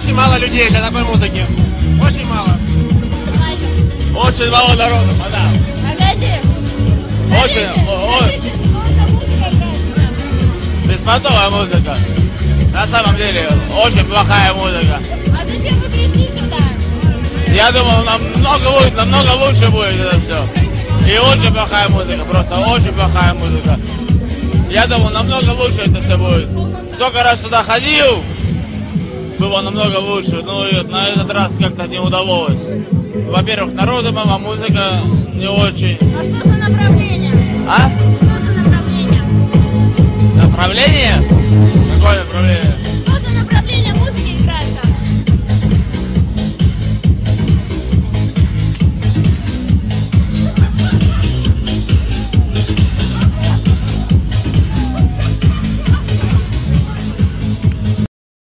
очень мало людей для такой музыки. Очень мало. Очень мало народу, мадам. Очень. Беспонтовая музыка. На самом деле, очень плохая музыка. А зачем вы пришли сюда? Я думал, намного лучше будет это все. И очень плохая музыка, просто очень плохая музыка. Я думал, намного лучше это все будет. Сколько раз сюда ходил, было намного лучше, но на этот раз как-то не удалось. Во-первых, народу мало, музыка не очень. А что за направление? А? Что за направление? Направление? Какое направление?